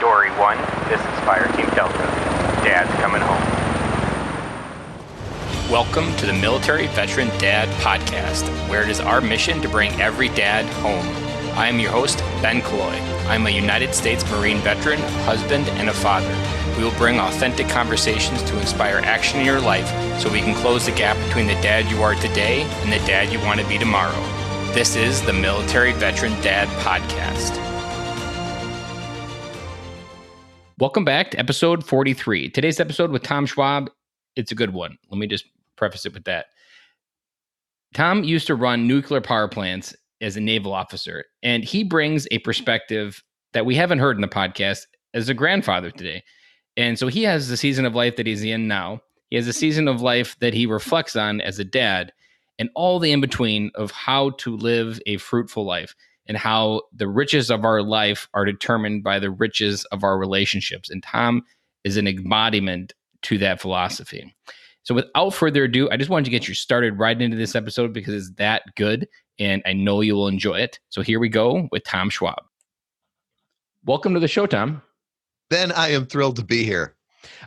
Story 1, this is Fireteam Delta. Dad's coming home. Welcome to the Military Veteran Dad Podcast, where it is our mission to bring every dad home. I am your host, Ben Killoy. I'm a United States Marine veteran, husband, and a father. We will bring authentic conversations to inspire action in your life so we can close the gap between the dad you are today and the dad you want to be tomorrow. This is the Military Veteran Dad Podcast. Welcome back to episode 43. Today's episode with Tom Schwab, it's a good one. Let me just preface it with that. Tom used to run nuclear power plants as a naval officer, and he brings a perspective that we haven't heard in the podcast as a grandfather today. And so he has the season of life that he's in now. He has a season of life that he reflects on as a dad, and all the in-between of how to live a fruitful life and how the riches of our life are determined by the riches of our relationships. And Tom is an embodiment to that philosophy. So without further ado, I just wanted to get you started right into this episode because it's that good, and I know you will enjoy it. So here we go with Tom Schwab. Welcome to the show, Tom. Ben, I am thrilled to be here.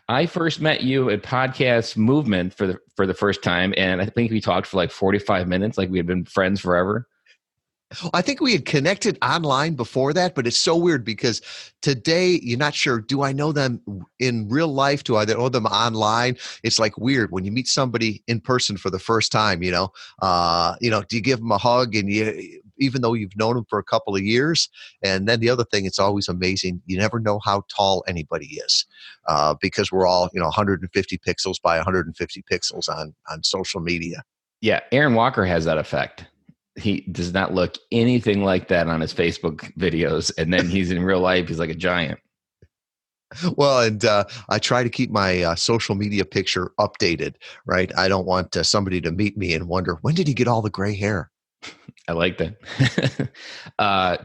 I first met you at Podcast Movement for the first time, and I think we talked for like 45 minutes, like we had been friends forever. I think we had connected online before that, but it's so weird because today you're not sure, do I know them in real life? Do I know them online? It's like weird when you meet somebody in person for the first time, do you give them a hug and even though you've known them for a couple of years? And then the other thing, it's always amazing. You never know how tall anybody is because we're all, 150 pixels by 150 pixels on social media. Yeah. Aaron Walker has that effect. He does not look anything like that on his Facebook videos. And then he's in real life, he's like a giant. Well, and I try to keep my social media picture updated, right? I don't want somebody to meet me and wonder, when did he get all the gray hair? I like that.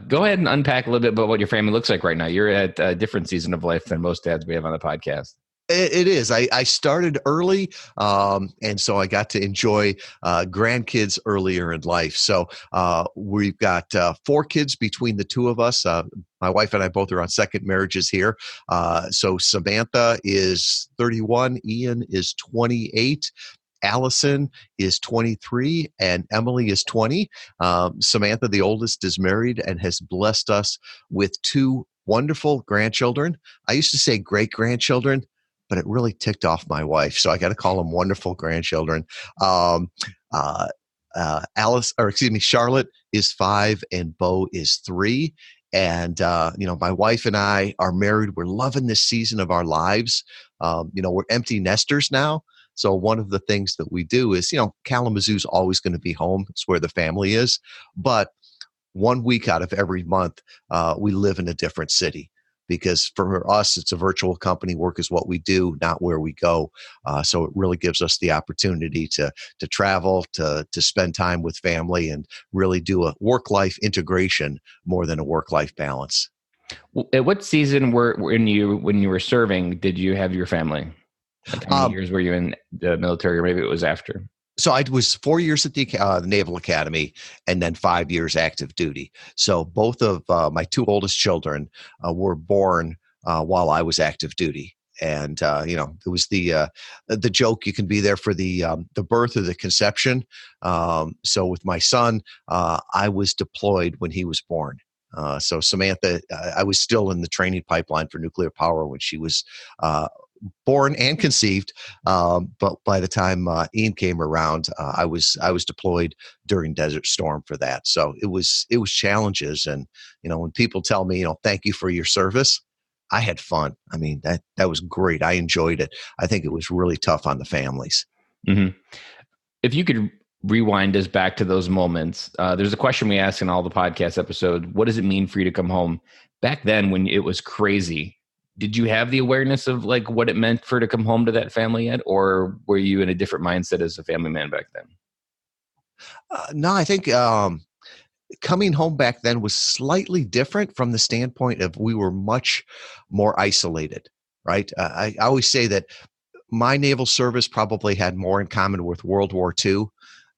Go ahead and unpack a little bit about what your family looks like right now. You're at a different season of life than most dads we have on the podcast. It is. I started early, and so I got to enjoy grandkids earlier in life. So we've got 4 kids between the two of us. My wife and I both are on second marriages here. So Samantha is 31, Ian is 28. Allison is 23 and Emily is 20. Samantha, the oldest, is married and has blessed us with 2 wonderful grandchildren. I used to say great-grandchildren, but it really ticked off my wife, so I got to call them wonderful grandchildren. Charlotte is 5 and Bo is 3. And, my wife and I are married. We're loving this season of our lives. We're empty nesters now. So one of the things that we do is, Kalamazoo's always going to be home. It's where the family is. But 1 week out of every month, we live in a different city. Because for us, it's a virtual company. Work is what we do, not where we go. So it really gives us the opportunity to travel, to spend time with family, and really do a work-life integration more than a work-life balance. At what season when you were serving, did you have your family? Like how many years were you in the military, or maybe it was after? So I was 4 years at the Naval Academy and then 5 years active duty. So both of my 2 oldest children were born while I was active duty. And, it was the joke, you can be there for the birth or the conception. So with my son, I was deployed when he was born. So Samantha, I was still in the training pipeline for nuclear power when she was born and conceived, but by the time Ian came around, I was deployed during Desert Storm for that. So it was challenges, and when people tell me, thank you for your service, I had fun. I mean, that was great. I enjoyed it. I think it was really tough on the families. Mm-hmm. If you could rewind us back to those moments, there's a question we ask in all the podcast episodes: what does it mean for you to come home? Back then, when it was crazy, did you have the awareness of like what it meant to come home to that family yet? Or were you in a different mindset as a family man back then? No, I think coming home back then was slightly different from the standpoint of we were much more isolated, right? I always say that my naval service probably had more in common with World War II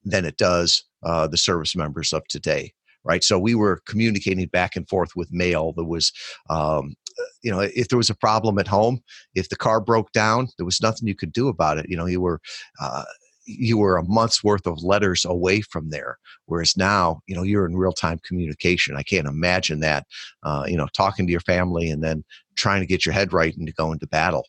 than it does the service members of today. Right. So we were communicating back and forth with mail. There was if there was a problem at home, if the car broke down, there was nothing you could do about it. Uh, you were a month's worth of letters away from there. Whereas now, you're in real time communication. I can't imagine that, talking to your family and then trying to get your head right and to go into battle.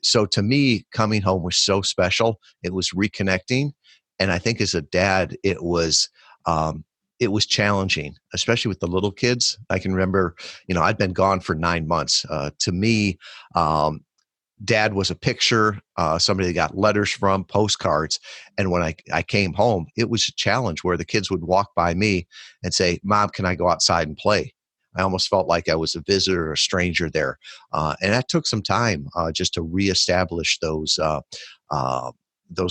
So to me, coming home was so special. It was reconnecting. And I think as a dad, it was challenging, especially with the little kids. I can remember, I'd been gone for 9 months. To me, dad was a picture, somebody that got letters from, postcards. And when I came home, it was a challenge where the kids would walk by me and say, Mom, can I go outside and play? I almost felt like I was a visitor or a stranger there. And that took some time just to reestablish those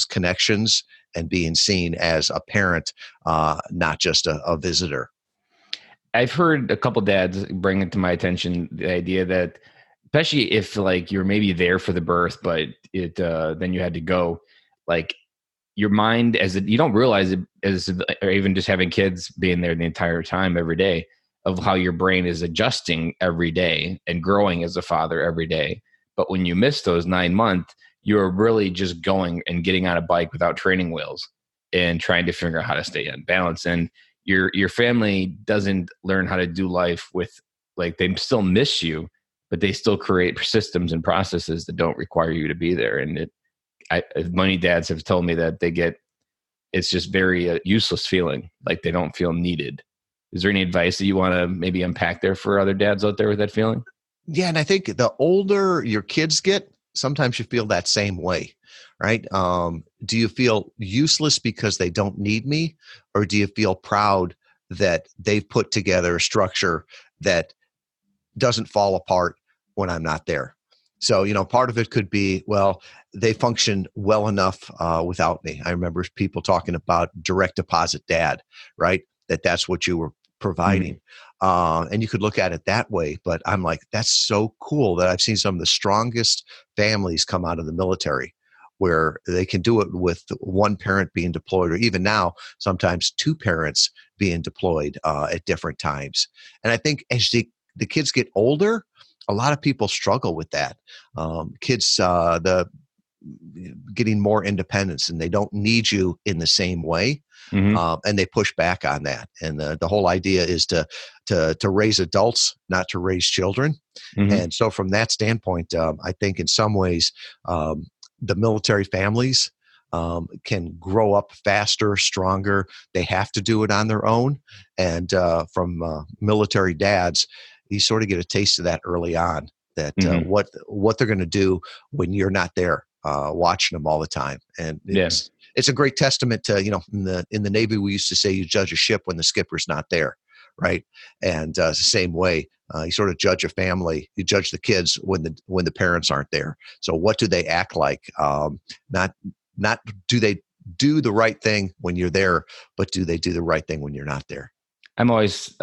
connections and being seen as a parent, not just a visitor. I've heard a couple dads bring it to my attention the idea that, especially if like you're maybe there for the birth, but then you had to go, like your mind you don't realize it as, or even just having kids being there the entire time every day, of how your brain is adjusting every day and growing as a father every day. But when you miss those 9 months, you're really just going and getting on a bike without training wheels and trying to figure out how to stay in balance. And your family doesn't learn how to do life with, like, they still miss you, but they still create systems and processes that don't require you to be there. And many dads have told me that it's just very useless feeling, like they don't feel needed. Is there any advice that you want to maybe unpack there for other dads out there with that feeling? Yeah, and I think the older your kids get, sometimes you feel that same way, right? Do you feel useless because they don't need me, or do you feel proud that they've put together a structure that doesn't fall apart when I'm not there? So, part of it could be, well, they function well enough without me. I remember people talking about direct deposit dad, right? That's what you were providing. And you could look at it that way, but I'm like, that's so cool that I've seen some of the strongest families come out of the military where they can do it with one parent being deployed, or even now, sometimes two parents being deployed at different times. And I think as the kids get older, a lot of people struggle with that. Kids, getting more independence, and they don't need you in the same way, and they push back on that. And the whole idea is to raise adults, not to raise children. And so, from that standpoint, I think in some ways, the military families can grow up faster, stronger. They have to do it on their own. And from military dads, you sort of get a taste of that early on, that what they're going to do when you're not there, watching them all the time. And it's a great testament to, in the Navy, we used to say you judge a ship when the skipper's not there, right? And the same way, you sort of judge a family, you judge the kids when the parents aren't there. So what do they act like? Not do they do the right thing when you're there, but do they do the right thing when you're not there? I'm always,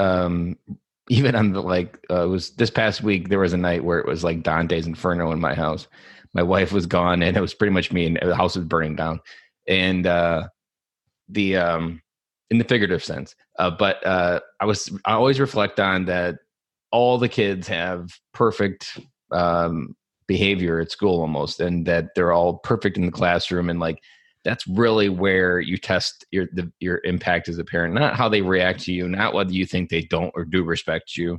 even on it was this past week, there was a night where it was like Dante's Inferno in my house. My wife was gone and it was pretty much me, and the house was burning down. And in the figurative sense, but I always reflect on that. All the kids have perfect behavior at school almost, and that they're all perfect in the classroom. And like, that's really where you test your impact as a parent, not how they react to you, not whether you think they don't or do respect you,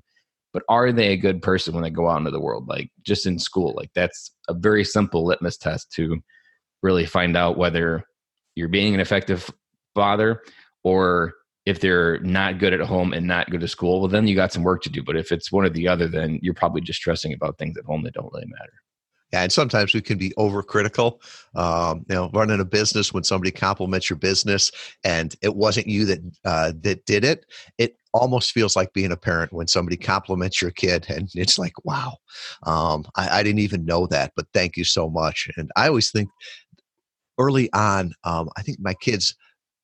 but are they a good person when they go out into the world? Like, just in school, like, that's a very simple litmus test to really find out whether you're being an effective father, or if they're not good at home and not good at school, well, then you got some work to do. But if it's one or the other, then you're probably just stressing about things at home that don't really matter. Yeah, and sometimes we can be overcritical. Running a business, when somebody compliments your business and it wasn't you that did it, it almost feels like being a parent when somebody compliments your kid and it's like, wow, I didn't even know that, but thank you so much. And I always think early on, I think my kids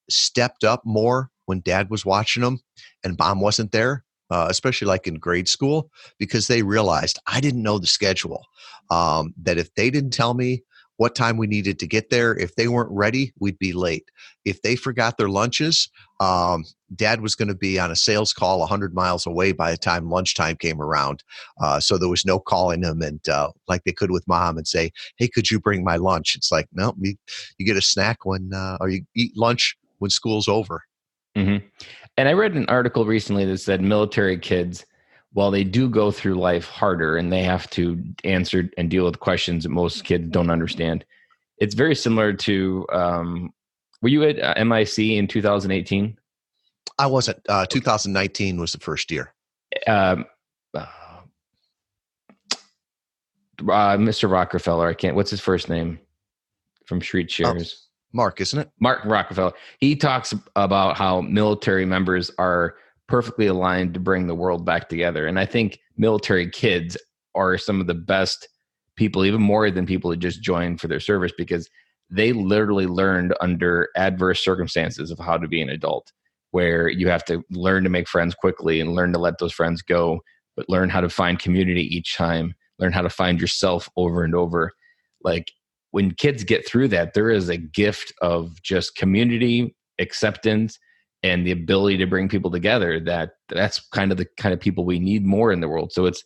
stepped up more when dad was watching them and mom wasn't there, especially like in grade school, because they realized I didn't know the schedule. That if they didn't tell me what time we needed to get there. If they weren't ready, we'd be late. If they forgot their lunches, Dad was going to be on a sales call 100 miles away by the time lunchtime came around. So there was no calling them, and like they could with Mom and say, hey, could you bring my lunch? It's like, no, you get a snack or you eat lunch when school's over. Mm-hmm. And I read an article recently that said military kids, while they do go through life harder and they have to answer and deal with questions that most kids don't understand, it's very similar to, were you at MIC in 2018? I wasn't. 2019 was the first year. Mr. Rockefeller, what's his first name from Street Shares? Mark, isn't it? Mark Rockefeller. He talks about how military members are perfectly aligned to bring the world back together. And I think military kids are some of the best people, even more than people that just join for their service, because they literally learned under adverse circumstances of how to be an adult, where you have to learn to make friends quickly and learn to let those friends go, but learn how to find community each time, learn how to find yourself over and over. Like, when kids get through that, there is a gift of just community, acceptance, and the ability to bring people together. That's kind of the kind of people we need more in the world. So it's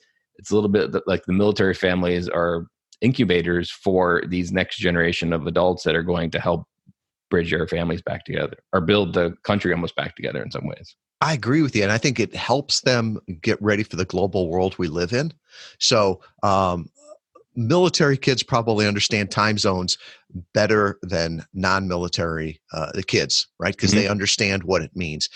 a little bit like the military families are incubators for these next generation of adults that are going to help bridge our families back together, or build the country almost back together in some ways. I agree with you. And I think it helps them get ready for the global world we live in. So, military kids probably understand time zones better than non-military the kids, right? Because they understand what it means.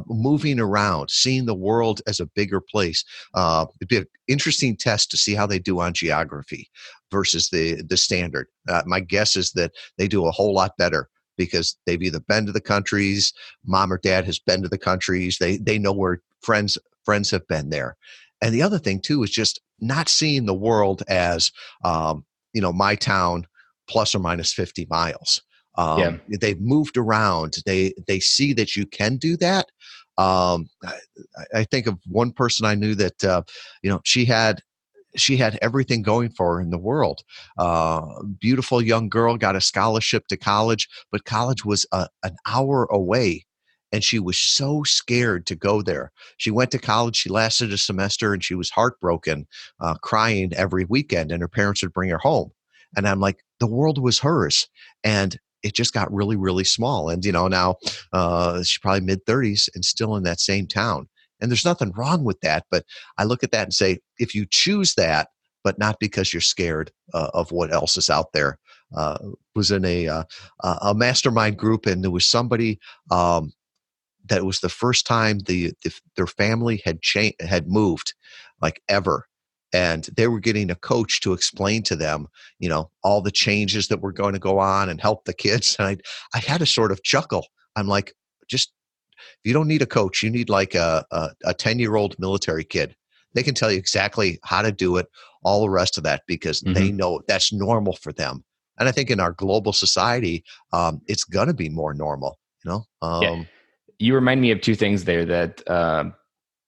Moving around, seeing the world as a bigger place. It'd be an interesting test to see how they do on geography versus the standard. My guess is that they do a whole lot better, because they've either been to the countries, Mom or Dad has been to the countries. They know where friends have been there. And the other thing too is just not seeing the world as, my town plus or minus 50 miles. They've moved around. They see that you can do that. I think of one person I knew that, she had everything going for her in the world. Beautiful young girl, got a scholarship to college, but college was an hour away. And she was so scared to go there. She went to college, she lasted a semester, and she was heartbroken, crying every weekend, and her parents would bring her home. And I'm like, the world was hers. And it just got really, really small. And, now she's probably mid-30s and still in that same town. And there's nothing wrong with that. But I look at that and say, if you choose that, but not because you're scared of what else is out there. Was in a mastermind group, and there was somebody that was the first time their family had moved, like, ever. And they were getting a coach to explain to them, all the changes that were going to go on and help the kids. And I had to sort of chuckle. I'm like, you don't need a coach. You need like a 10-year-old military kid. They can tell you exactly how to do it, all the rest of that, because they know that's normal for them. And I think in our global society, it's going to be more normal, Yeah. You remind me of two things there that,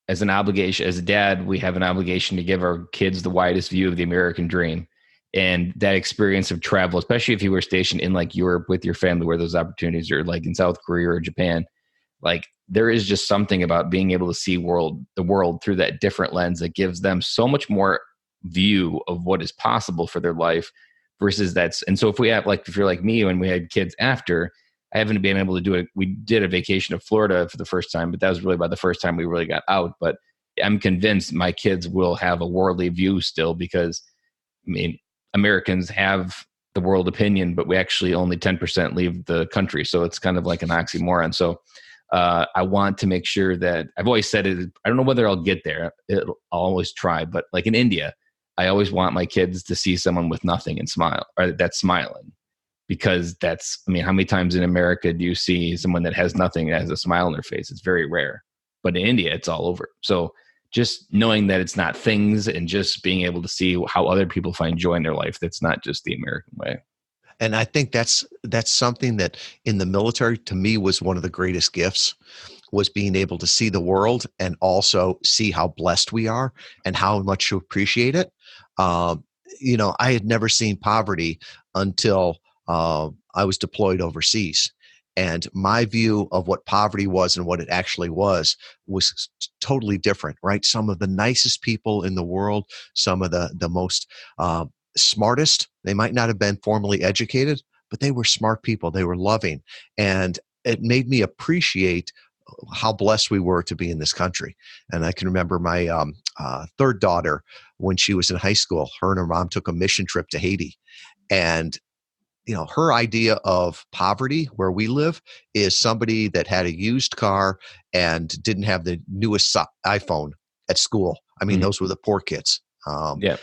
as an obligation, as a dad, we have an obligation to give our kids the widest view of the American dream. And that experience of travel, especially if you were stationed in like Europe with your family, where those opportunities are, like in South Korea or Japan, like there is just something about being able to see the world through that different lens that gives them so much more view of what is possible for their life versus and so if you're like me, when we had kids after, I haven't been able to do it. We did a vacation to Florida for the first time, but that was really about the first time we really got out. But I'm convinced my kids will have a worldly view still, because Americans have the world opinion, but we actually only 10% leave the country. So it's kind of like an oxymoron. So I want to make sure that, I've always said it, I don't know whether I'll get there. I'll always try, but like in India, I always want my kids to see someone with nothing and smile, or that's smiling. Because how many times in America do you see someone that has nothing that has a smile on their face? It's very rare. But in India, it's all over. So just knowing that it's not things, and just being able to see how other people find joy in their life, that's not just the American way. And I think that's something that in the military, to me, was one of the greatest gifts, was being able to see the world and also see how blessed we are and how much you appreciate it. I had never seen poverty until I was deployed overseas. And my view of what poverty was and what it actually was totally different, right? Some of the nicest people in the world, some of the most uh, smartest, they might not have been formally educated, but they were smart people. They were loving. And it made me appreciate how blessed we were to be in this country. And I can remember my third daughter, when she was in high school, her and her mom took a mission trip to Haiti. And her idea of poverty where we live is somebody that had a used car and didn't have the newest iPhone at school. I mean, Mhm. those were the poor kids. Yeah.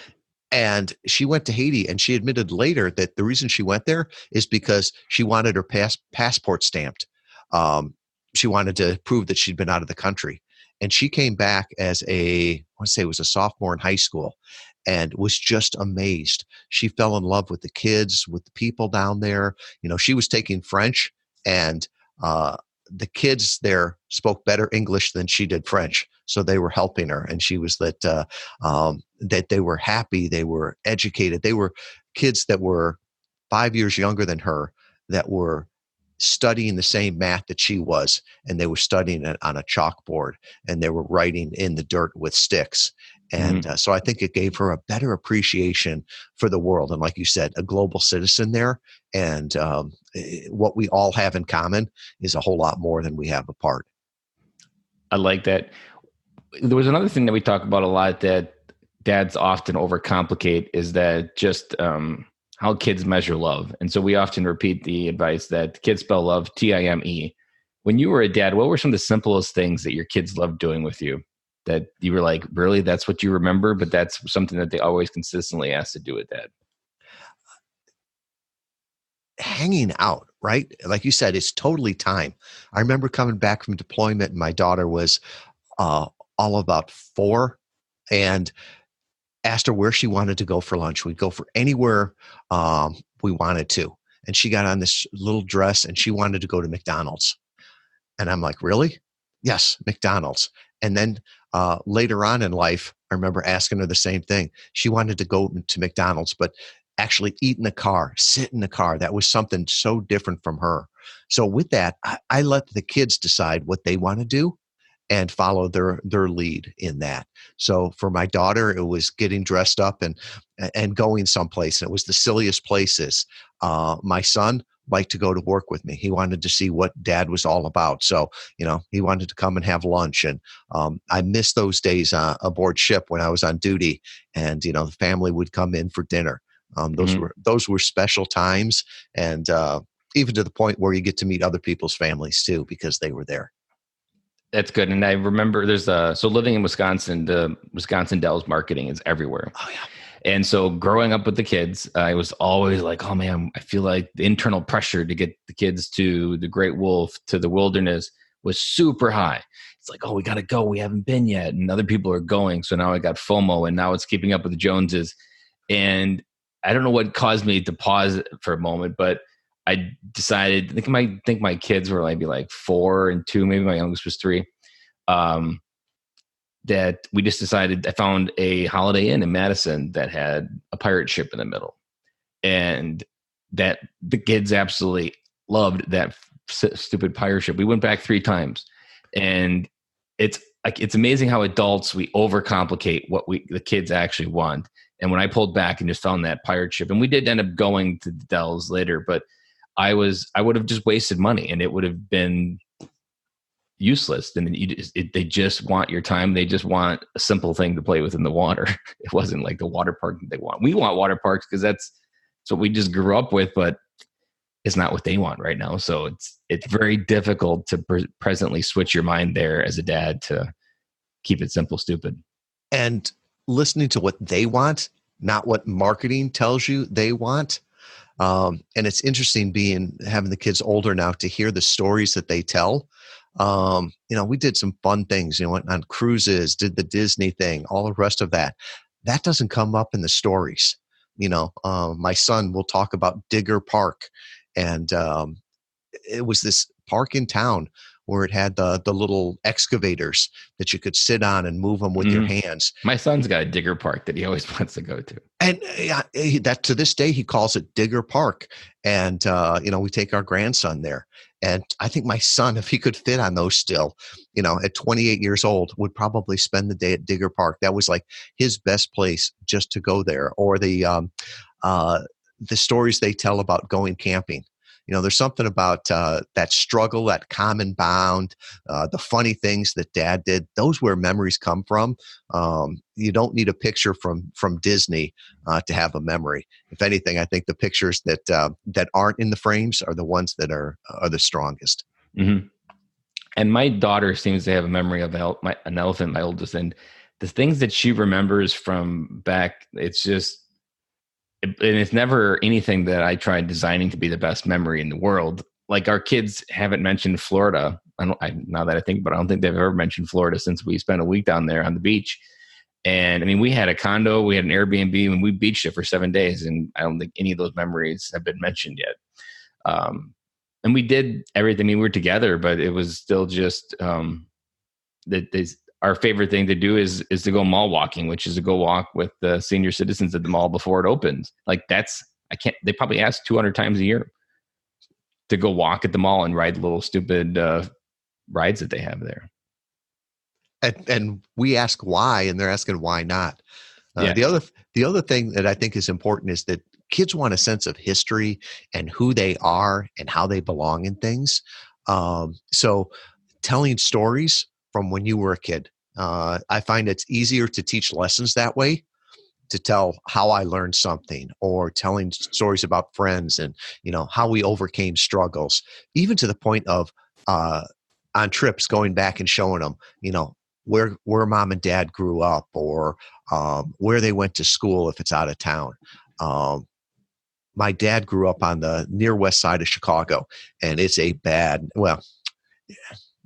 And she went to Haiti, and she admitted later that the reason she went there is because she wanted her passport stamped. Um, she wanted to prove that she'd been out of the country. And she came back as I want to say it was a sophomore in high school, and was just amazed. She fell in love with the kids, with the people down there. She was taking French, and uh, the kids there spoke better English than she did French. So they were helping her, and she was that they were happy, they were educated, they were kids that were 5 years younger than her, that were studying the same math that she was, and they were studying it on a chalkboard, and they were writing in the dirt with sticks. And Mhm. so I think it gave her a better appreciation for the world. And like you said, a global citizen there. And what we all have in common is a whole lot more than we have apart. I like that. There was another thing that we talk about a lot that dads often overcomplicate is that just how kids measure love. And so we often repeat the advice that kids spell love Time. When you were a dad, what were some of the simplest things that your kids loved doing with you that you were like, really, that's what you remember? But that's something that they always consistently ask to do with dad. Hanging out, right? Like you said, it's totally time. I remember coming back from deployment, and my daughter was uh, all about 4, and asked her where she wanted to go for lunch. We'd go for anywhere we wanted to. And she got on this little dress, and she wanted to go to McDonald's. And I'm like, really? Yes, McDonald's. And then later on in life, I remember asking her the same thing. She wanted to go to McDonald's, but actually eat in the car, sit in the car. That was something so different from her. So with that, I let the kids decide what they want to do and follow their lead in that. So for my daughter, it was getting dressed up and going someplace, and it was the silliest places. My son liked to go to work with me. He wanted to see what dad was all about. So he wanted to come and have lunch, and I missed those days aboard ship when I was on duty, and the family would come in for dinner. Mhm. Those were special times, and even to the point where you get to meet other people's families too because they were there. That's good. And I remember so living in Wisconsin, the Wisconsin Dells marketing is everywhere. Oh yeah. And so growing up with the kids, I was always like, oh man, I feel like the internal pressure to get the kids to the Great Wolf, to the wilderness was super high. It's like, oh, we got to go. We haven't been yet. And other people are going. So now I got FOMO, and now it's keeping up with the Joneses. And I don't know what caused me to pause for a moment, but I decided, I think my kids were maybe like 4 and 2, maybe my youngest was 3. Um, that we just decided, I found a Holiday Inn in Madison that had a pirate ship in the middle, and that the kids absolutely loved that stupid pirate ship. We went back 3 times, and it's amazing how adults, we overcomplicate what the kids actually want. And when I pulled back and just found that pirate ship, and we did end up going to the Dells later, but I would have just wasted money, and it would have been useless. And they just want your time. They just want a simple thing to play with in the water. It wasn't like the water park that they want. We want water parks because that's what we just grew up with, but it's not what they want right now. So it's very difficult to presently switch your mind there as a dad to keep it simple, stupid. And listening to what they want, not what marketing tells you they want. And it's interesting having the kids older now to hear the stories that they tell. We did some fun things, went on cruises, did the Disney thing, all the rest of that. That doesn't come up in the stories. My son will talk about Digger Park, and it was this park in town where it had the little excavators that you could sit on and move them with your Mhm. hands. My son's got a digger park that he always wants to go to. And that to this day, he calls it Digger Park. And, we take our grandson there. And I think my son, if he could fit on those still, at 28 years old, would probably spend the day at Digger Park. That was like his best place just to go there. Or the stories they tell about going camping. There's something about that struggle, that common bound, the funny things that Dad did. Those where memories come from. You don't need a picture from Disney to have a memory. If anything, I think the pictures that aren't in the frames are the ones that are the strongest. Mm-hmm. And my daughter seems to have a memory of an elephant, my oldest, and the things that she remembers from back, it's just, and it's never anything that I tried designing to be the best memory in the world. Like our kids haven't mentioned Florida. Now that I think, but I don't think they've ever mentioned Florida since we spent a week down there on the beach. And I mean, we had a condo, we had an Airbnb, and we beached it for 7 days. And I don't think any of those memories have been mentioned yet. And we did everything. I mean, we were together, but it was still just our favorite thing to do is to go mall walking, which is to go walk with the senior citizens at the mall before it opens. Like they probably ask 200 times a year to go walk at the mall and ride little stupid rides that they have there. And we ask why, and they're asking why not. Yeah. The other thing that I think is important is that kids want a sense of history and who they are and how they belong in things. So telling stories from when you were a kid, I find it's easier to teach lessons that way, to tell how I learned something, or telling stories about friends and, how we overcame struggles, even to the point of on trips going back and showing them, where mom and dad grew up, or where they went to school if it's out of town. My dad grew up on the near west side of Chicago, and it's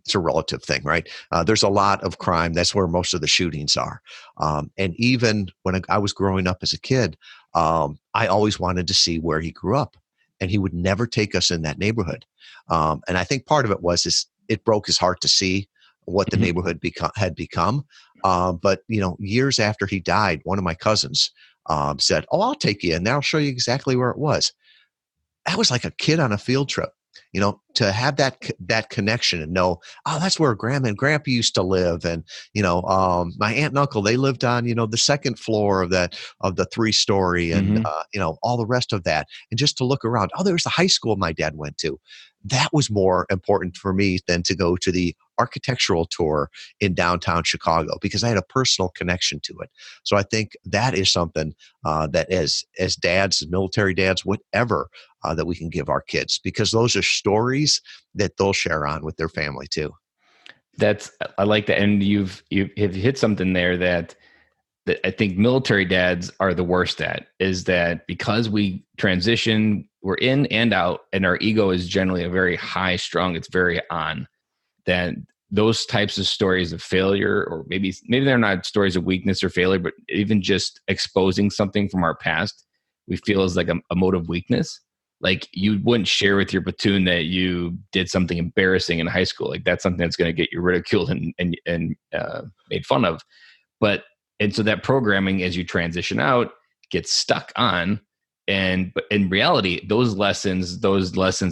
it's a relative thing, right? There's a lot of crime. That's where most of the shootings are. And even when I was growing up as a kid, I always wanted to see where he grew up, and he would never take us in that neighborhood. And I think part of it is it broke his heart to see what the neighborhood had become. But years after he died, one of my cousins said, "Oh, I'll take you in there. I'll show you exactly where it was." That was like a kid on a field trip. To have that connection and know, oh, that's where Grandma and Grandpa used to live, and my aunt and uncle, they lived on the second floor of the 3-story, and all the rest of that, and just to look around. Oh, there was the high school my dad went to. That was more important for me than to go to the architectural tour in downtown Chicago, because I had a personal connection to it. So I think that is something that as dads, as military dads, whatever, that we can give our kids, because those are stories that they'll share on with their family too. I like that. And you've hit something there that I think military dads are the worst at, is that because we transition, we're in and out, and our ego is generally a very high strung, it's very on, that those types of stories of failure, or maybe they're not stories of weakness or failure, but even just exposing something from our past, we feel is like a mode of weakness. Like you wouldn't share with your platoon that you did something embarrassing in high school. Like that's something that's going to get you ridiculed and made fun of. And so that programming, as you transition out, gets stuck on. But in reality, those lessons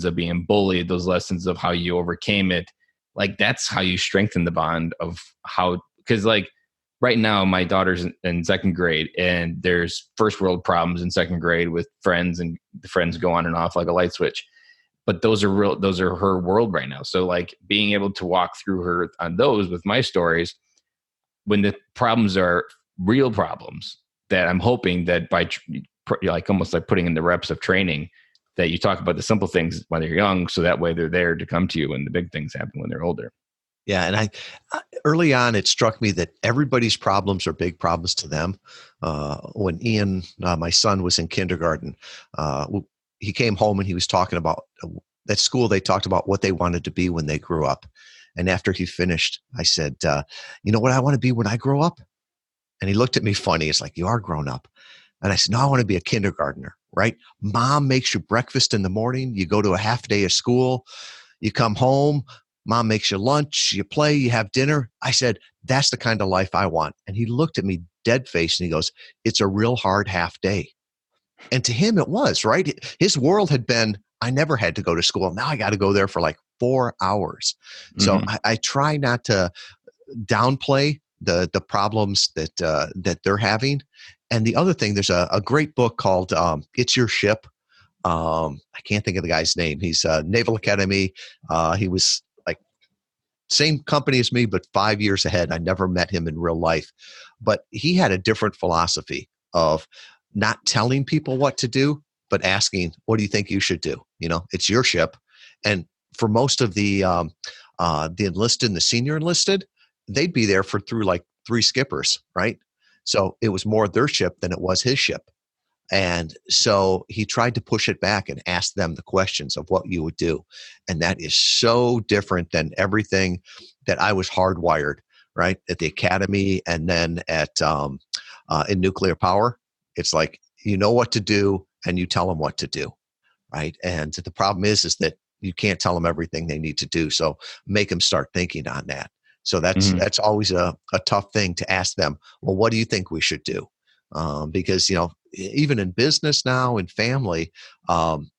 of being bullied, those lessons of how you overcame it, like that's how you strengthen the bond of how, because like right now my daughter's in second grade, and there's first world problems in second grade with friends, and the friends go on and off like a light switch. But those are her world right now. So like being able to walk through her on those with my stories, when the problems are real problems, that I'm hoping that by like almost like putting in the reps of training, that you talk about the simple things when they're young, so that way they're there to come to you when the big things happen when they're older. Yeah, and I early on it struck me that everybody's problems are big problems to them. When Ian, my son, was in kindergarten, he came home and he was talking about at school. They talked about what they wanted to be when they grew up, and after he finished, I said, "You know what I want to be when I grow up?" And he looked at me funny. It's like, "You are grown up." And I said, "No, I want to be a kindergartner, right? Mom makes you breakfast in the morning. You go to a half day of school. You come home. Mom makes you lunch. You play. You have dinner." I said, "That's the kind of life I want." And he looked at me dead face, and he goes, "It's a real hard half day." And to him, it was, right? His world had been, I never had to go to school. Now I got to go there for like 4 hours. So Hmm. I try not to downplay the problems that they're having. And the other thing, there's a great book called "It's Your Ship." I can't think of the guy's name. He's Naval Academy. He was like same company as me, but 5 years ahead. I never met him in real life, but he had a different philosophy of not telling people what to do, but asking, "What do you think you should do?" It's your ship. And for most of the enlisted and the senior enlisted, they'd be there for through like three skippers, right? So it was more their ship than it was his ship. And so he tried to push it back and ask them the questions of what you would do. And that is so different than everything that I was hardwired, right? At the academy and then in nuclear power. It's like, you know what to do and you tell them what to do, right? And the problem is that you can't tell them everything they need to do. So make them start thinking on that. So Hmm. that's always a tough thing to ask them. Well, what do you think we should do? Because even in business now and family, um,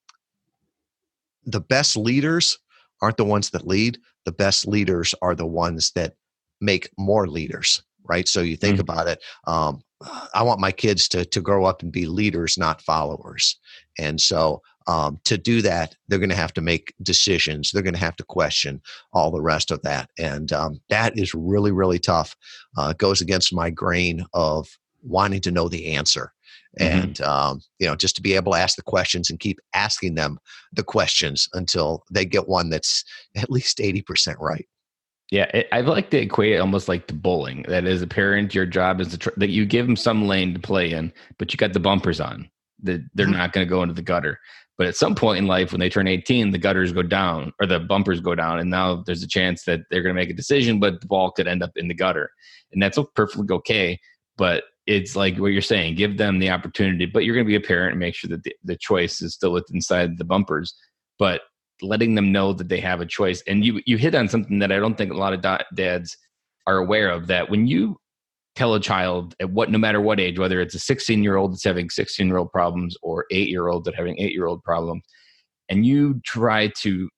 the best leaders aren't the ones that lead. The best leaders are the ones that make more leaders, right? So you think Hmm. about it. I want my kids to grow up and be leaders, not followers. And so to do that, they're going to have to make decisions. They're going to have to question all the rest of that. And that is really, really tough. It goes against my grain of wanting to know the answer. Hmm. And, just to be able to ask the questions and keep asking them the questions until they get one that's at least 80% right. Yeah, I like to equate it almost like to bowling. That as a parent, your job is that you give them some lane to play in, but you got the bumpers on. That they're Mhm. not going to go into the gutter. But at some point in life, when they turn 18, the gutters go down or the bumpers go down, and now there's a chance that they're going to make a decision, but the ball could end up in the gutter, and that's perfectly okay. But it's like what you're saying: give them the opportunity, but you're going to be a parent and make sure that the choice is still inside the bumpers. But letting them know that they have a choice. And you hit on something that I don't think a lot of dads are aware of, that when you tell a child at no matter what age, whether it's a 16-year-old that's having 16-year-old problems or 8-year-old that having 8-year-old problems, and you try to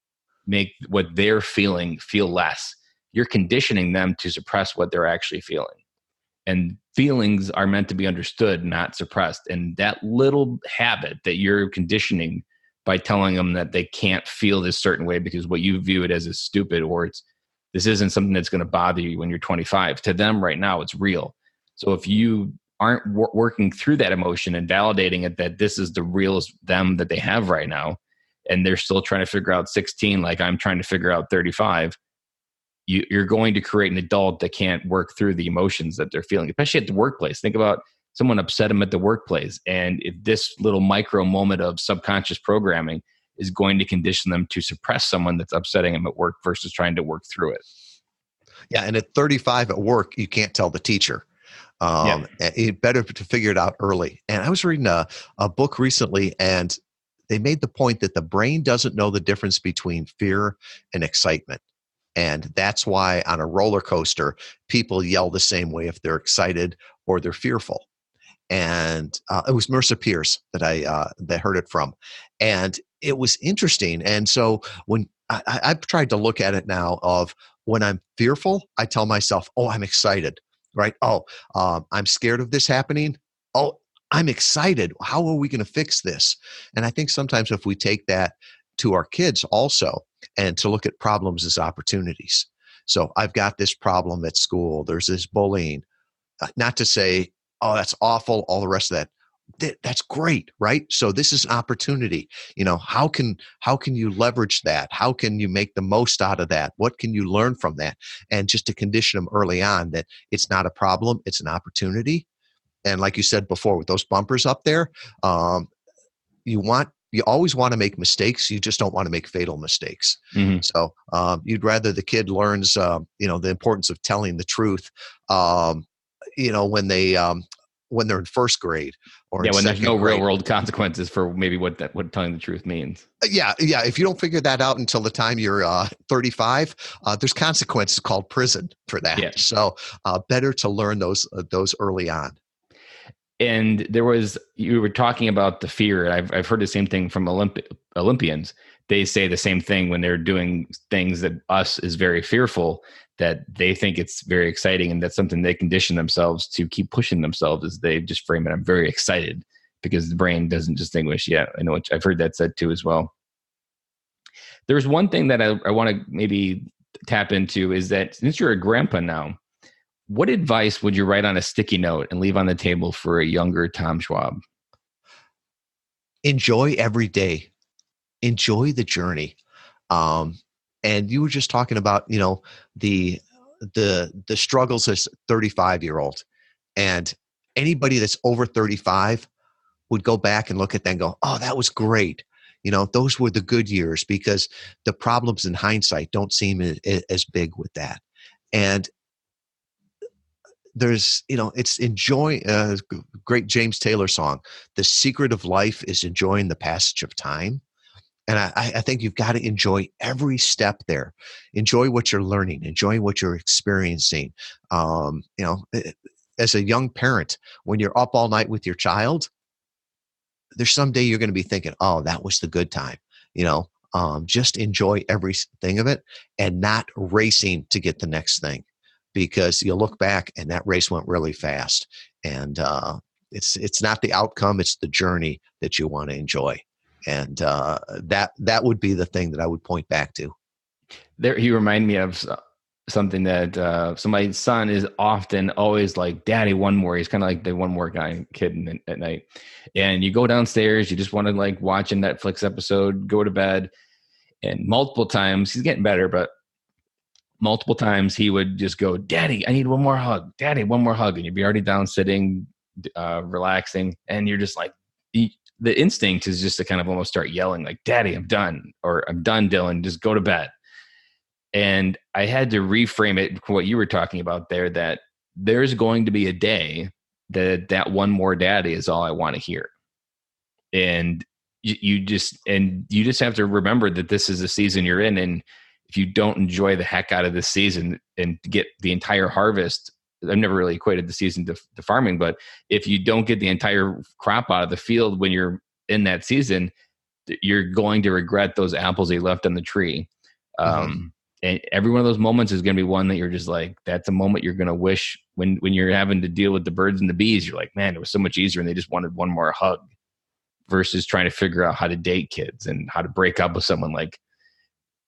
make what they're feeling feel less, you're conditioning them to suppress what they're actually feeling. And feelings are meant to be understood, not suppressed. And that little habit that you're conditioning by telling them that they can't feel this certain way because what you view it as is stupid, or this isn't something that's going to bother you when you're 25, to them right now it's real. So if you aren't working through that emotion and validating it, that this is the realest them that they have right now, and they're still trying to figure out 16 like I'm trying to figure out 35, you're going to create an adult that can't work through the emotions that they're feeling, especially at the workplace. Think about someone upset them at the workplace. And if this little micro moment of subconscious programming is going to condition them to suppress someone that's upsetting them at work versus trying to work through it. Yeah. And at 35 at work, you can't tell the teacher. Yeah. It better to figure it out early. And I was reading a book recently, and they made the point that the brain doesn't know the difference between fear and excitement. And that's why on a roller coaster, people yell the same way if they're excited or they're fearful. And it was Mercer Pierce that I that heard it from, and it was interesting. And so when I've tried to look at it now, of when I'm fearful, I tell myself, "Oh, I'm excited," right? "Oh, I'm scared of this happening. Oh, I'm excited. How are we going to fix this?" And I think sometimes if we take that to our kids also, and to look at problems as opportunities. So I've got this problem at school. There's this bullying. Not to say, "Oh, that's awful," all the rest of that. That's great, right? So this is an opportunity. How can you leverage that? How can you make the most out of that? What can you learn from that? And just to condition them early on that it's not a problem, it's an opportunity. And like you said before, with those bumpers up there, um, you always want to make mistakes. You just don't want to make fatal mistakes. Hmm. So you'd rather the kid learns, the importance of telling the truth. When they when they're in first grade or in Yeah, when there's second no real grade. world consequences for maybe what telling the truth means. Yeah. If you don't figure that out until the time you're 35, there's consequences called prison for that. Yeah. So better to learn those early on. And you were talking about the fear. I've heard the same thing from Olympians. They say the same thing when they're doing things that us is very fearful, that they think it's very exciting, and that's something they condition themselves to keep pushing themselves as they just frame it. I'm very excited because the brain doesn't distinguish. Yeah, I know. I've heard that said too as well. There's one thing that I want to maybe tap into is that since you're a grandpa now, what advice would you write on a sticky note and leave on the table for a younger Tom Schwab? Enjoy every day. Enjoy the journey. Um, and you were just talking about, the the struggles as 35-year-old, and anybody that's over 35 would go back and look at that and go, oh, that was great. Those were the good years, because the problems in hindsight don't seem as big with that. And there's, it's enjoy great James Taylor song. The secret of life is enjoying the passage of time. And I think you've got to enjoy every step there. Enjoy what you're learning. Enjoy what you're experiencing. As a young parent, when you're up all night with your child, there's someday you're going to be thinking, oh, that was the good time. Just enjoy everything of it, and not racing to get the next thing, because you'll look back and that race went really fast. And it's not the outcome, it's the journey that you want to enjoy. And that would be the thing that I would point back to. There, you remind me of something that so my son is often always like, "Daddy, one more." He's kind of like the one more kid at night. And you go downstairs, you just want to like watch a Netflix episode, go to bed, and multiple times he's getting better, but multiple times he would just go, "Daddy, I need one more hug. Daddy, one more hug," and you'd be already down sitting, relaxing, and you're just like. The instinct is just to kind of almost start yelling like, "Daddy, I'm done," or "I'm done, Dylan, just go to bed." And I had to reframe it, what you were talking about there, that there's going to be a day that one more daddy is all I want to hear. And you just have to remember that this is the season you're in. And if you don't enjoy the heck out of this season and get the entire harvest, I've never really equated the season to farming, but if you don't get the entire crop out of the field when you're in that season, you're going to regret those apples you left on the tree. Mm-hmm. And every one of those moments is going to be one that you're just like, that's a moment you're going to wish when you're having to deal with the birds and the bees. You're like, man, it was so much easier and they just wanted one more hug, versus trying to figure out how to date kids and how to break up with someone. Like,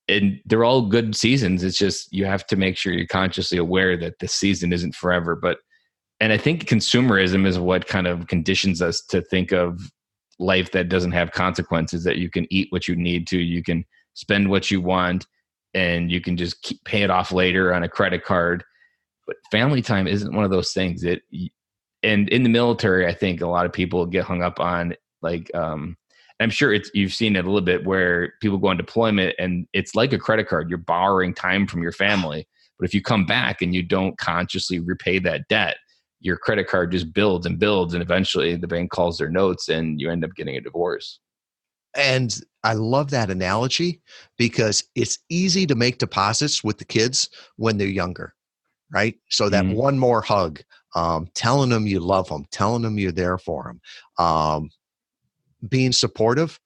and they're all good seasons. It's just, you have to make sure you're consciously aware that the season isn't forever. And I think consumerism is what kind of conditions us to think of life that doesn't have consequences, that you can eat what you need to, you can spend what you want, and you can just pay it off later on a credit card. But family time isn't one of those things. And in the military, I think a lot of people get hung up on like, I'm sure you've seen it a little bit where people go on deployment and it's like a credit card. You're borrowing time from your family. But if you come back and you don't consciously repay that debt, your credit card just builds and builds. And eventually the bank calls their notes and you end up getting a divorce. And I love that analogy, because it's easy to make deposits with the kids when they're younger, right? So that one more hug, telling them you love them, telling them you're there for them, being supportive,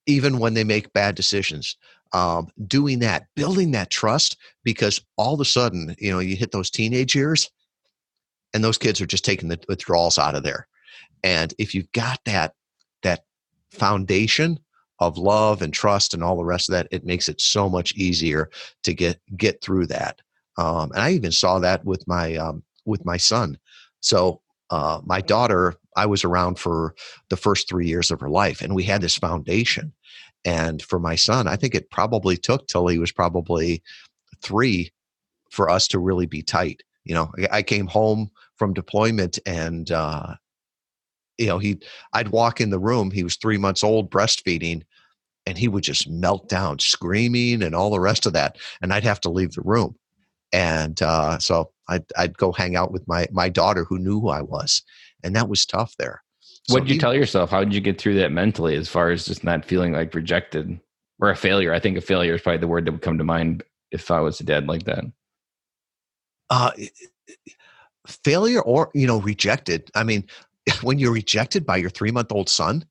even when they make bad decisions, doing that, building that trust, because all of a sudden, you hit those teenage years and those kids are just taking the withdrawals out of there. And if you've got that foundation of love and trust and all the rest of that, it makes it so much easier to get through that. And I even saw that with my son. So my daughter, I was around for the first 3 years of her life, and we had this foundation. And for my son, I think it probably took till he was probably 3 for us to really be tight. I came home from deployment, and I'd walk in the room. He was 3 months old, breastfeeding, and he would just melt down, screaming and all the rest of that. And I'd have to leave the room. And so I'd go hang out with my daughter who knew who I was. And that was tough there. What So did you tell yourself? How did you get through that mentally, as far as just not feeling like rejected or a failure? I think a failure is probably the word that would come to mind if I was a dad like that. uh, failure or, rejected. I mean, when you're rejected by your 3-month-old son,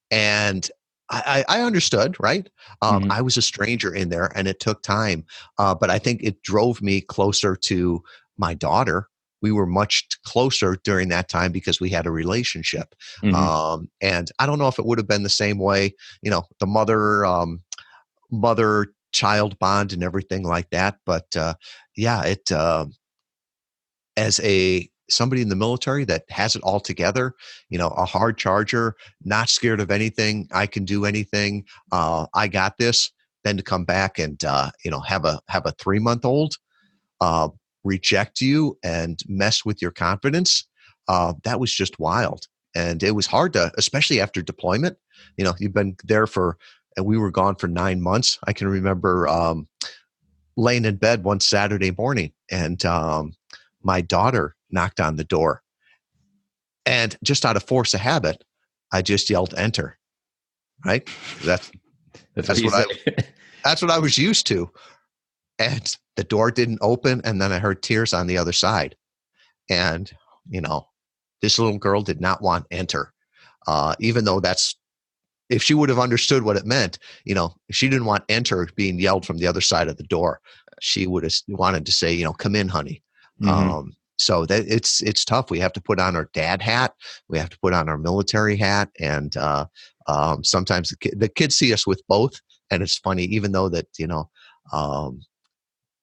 and I understood, right? Mm-hmm. I was a stranger in there and it took time. But I think it drove me closer to my daughter. We were much closer during that time because we had a relationship. Mm-hmm. And I don't know if it would have been the same way, the mother child bond and everything like that. But yeah, as somebody in the military that has it all together, a hard charger, not scared of anything, I can do anything, I got this. Then to come back and have a 3-month-old reject you and mess with your confidence, that was just wild. And it was hard to, especially after deployment. You've been there and we were gone for 9 months. I can remember laying in bed one Saturday morning, and my daughter knocked on the door. And just out of force of habit, I just yelled enter. Right? That's That's what that's you what say. that's what I was used to. And the door didn't open, and then I heard tears on the other side. And you know, this little girl did not want enter, even though that's if she would have understood what it meant. If she didn't want enter being yelled from the other side of the door, she would have wanted to say, come in, honey. Mm-hmm. So that it's tough. We have to put on our dad hat. We have to put on our military hat, and sometimes the kids see us with both, and it's funny. Even though that um,